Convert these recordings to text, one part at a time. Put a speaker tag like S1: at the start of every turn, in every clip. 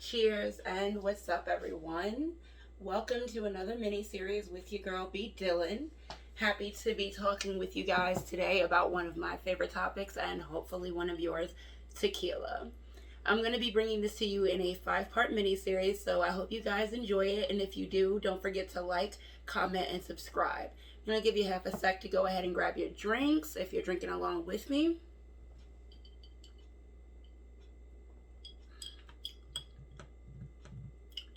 S1: Cheers and what's up, everyone? Welcome to another mini series with your girl B Dylan. Happy to be talking with you guys today about one of my favorite topics and hopefully one of yours, tequila. I'm going to be bringing this to you in a 5-part mini series, so I hope you guys enjoy it. And if you do, don't forget to like, comment, and subscribe. I'm going to give you half a sec to go ahead and grab your drinks if you're drinking along with me.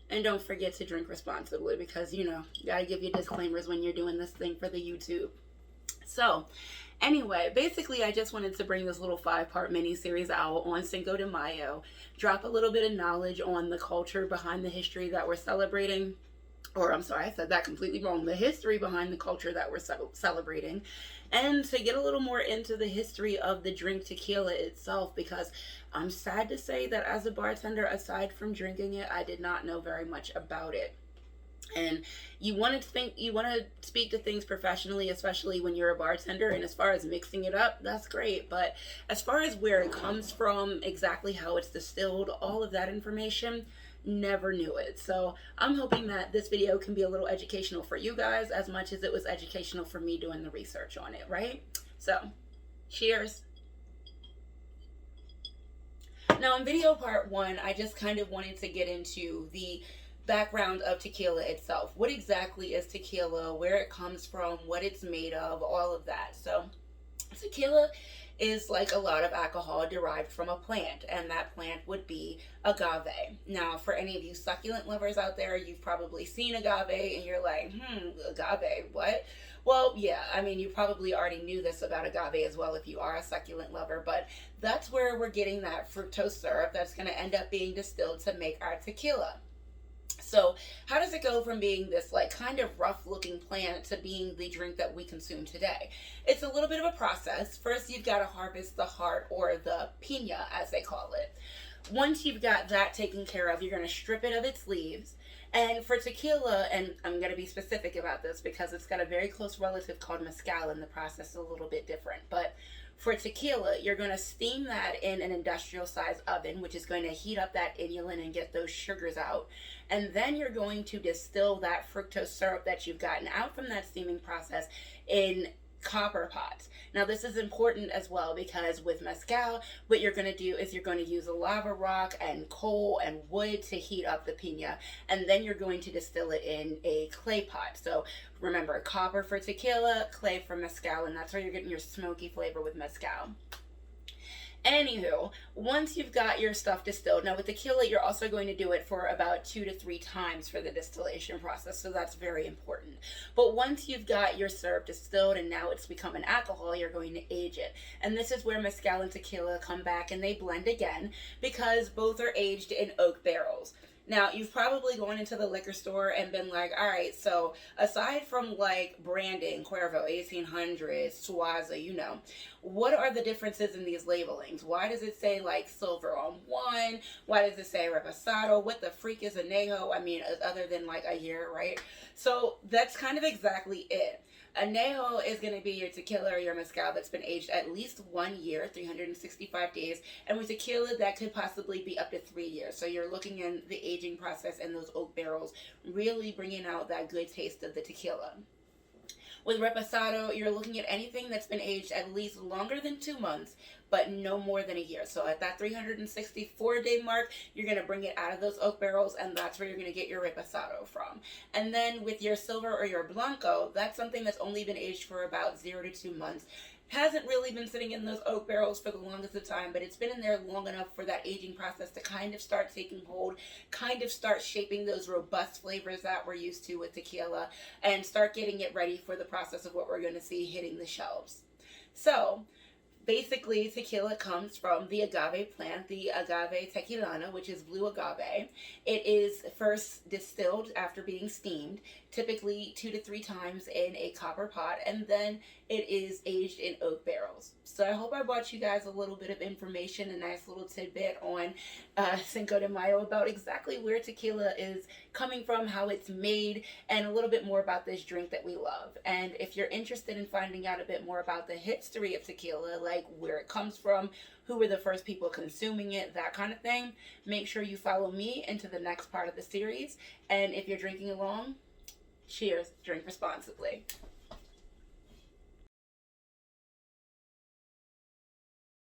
S1: And don't forget to drink responsibly because, you gotta give you disclaimers when you're doing this thing for the YouTube. So, anyway, basically, I just wanted to bring this little 5-part mini series out on Cinco de Mayo, drop a little bit of knowledge on the culture behind the history that we're celebrating. Or, I'm sorry, I said that completely wrong. The history behind the culture that we're celebrating. And to get a little more into the history of the drink tequila itself, because I'm sad to say that as a bartender, aside from drinking it, I did not know very much about it. And you want to speak to things professionally, especially when you're a bartender. And as far as mixing it up, that's great. But as far as where it comes from, exactly how it's distilled, all of that information, never knew it. So I'm hoping that this video can be a little educational for you guys as much as it was educational for me doing the research on it, right? So, cheers. Now in video part 1, I just kind of wanted to get into the background of tequila itself. What exactly is tequila, where it comes from, what it's made of, all of that. So tequila is like a lot of alcohol derived from a plant, and that plant would be agave. Now, for any of you succulent lovers out there, you've probably seen agave and you're like, agave, what? Well, yeah, I mean, you probably already knew this about agave as well if you are a succulent lover, but that's where we're getting that fructose syrup that's going to end up being distilled to make our tequila. So how does it go from being this like kind of rough looking plant to being the drink that we consume today? It's a little bit of a process. First, you've got to harvest the heart, or the piña as they call it. Once you've got that taken care of, you're going to strip it of its leaves. And for tequila, and I'm going to be specific about this because it's got a very close relative called mezcal, and the process is a little bit different. But for tequila, you're going to steam that in an industrial size oven, which is going to heat up that inulin and get those sugars out. And then you're going to distill that fructose syrup that you've gotten out from that steaming process in copper pots. Now this is important as well because with mezcal, what you're going to do is you're going to use a lava rock and coal and wood to heat up the piña, and then you're going to distill it in a clay pot. So remember, copper for tequila, clay for mezcal, and that's where you're getting your smoky flavor with mezcal. Anywho, once you've got your stuff distilled, now with tequila, you're also going to do it for about 2 to 3 times for the distillation process, so that's very important. But once you've got your syrup distilled and now it's become an alcohol, you're going to age it. And this is where mezcal and tequila come back and they blend again because both are aged in oak barrels. Now, you've probably gone into the liquor store and been like, all right, so aside from like branding, Cuervo, 1800s, Suaza, what are the differences in these labelings? Why does it say like silver on one? Why does it say reposado? What the freak is añejo? I mean, other than like a year, right? So that's kind of exactly it. Añejo is going to be your tequila or your mezcal that's been aged at least 1 year, 365 days. And with tequila, that could possibly be up to 3 years. So you're looking in the aging process in those oak barrels, really bringing out that good taste of the tequila. With reposado, you're looking at anything that's been aged at least longer than 2 months, but no more than a year. So at that 364-day mark, you're going to bring it out of those oak barrels, and that's where you're going to get your reposado from. And then with your silver or your blanco, that's something that's only been aged for about 0 to 2 months. Hasn't really been sitting in those oak barrels for the longest of time, but it's been in there long enough for that aging process to kind of start taking hold, kind of start shaping those robust flavors that we're used to with tequila, and start getting it ready for the process of what we're going to see hitting the shelves. So basically, tequila comes from the agave plant, the agave tequilana, which is blue agave. It is first distilled after being steamed, typically 2 to 3 times in a copper pot, and then it is aged in oak barrels. So I hope I brought you guys a little bit of information, a nice little tidbit on Cinco de Mayo about exactly where tequila is coming from, how it's made, and a little bit more about this drink that we love. And if you're interested in finding out a bit more about the history of tequila, like like, where it comes from, who were the first people consuming it, that kind of thing. Make sure you follow me into the next part of the series. And if you're drinking along, cheers, drink responsibly.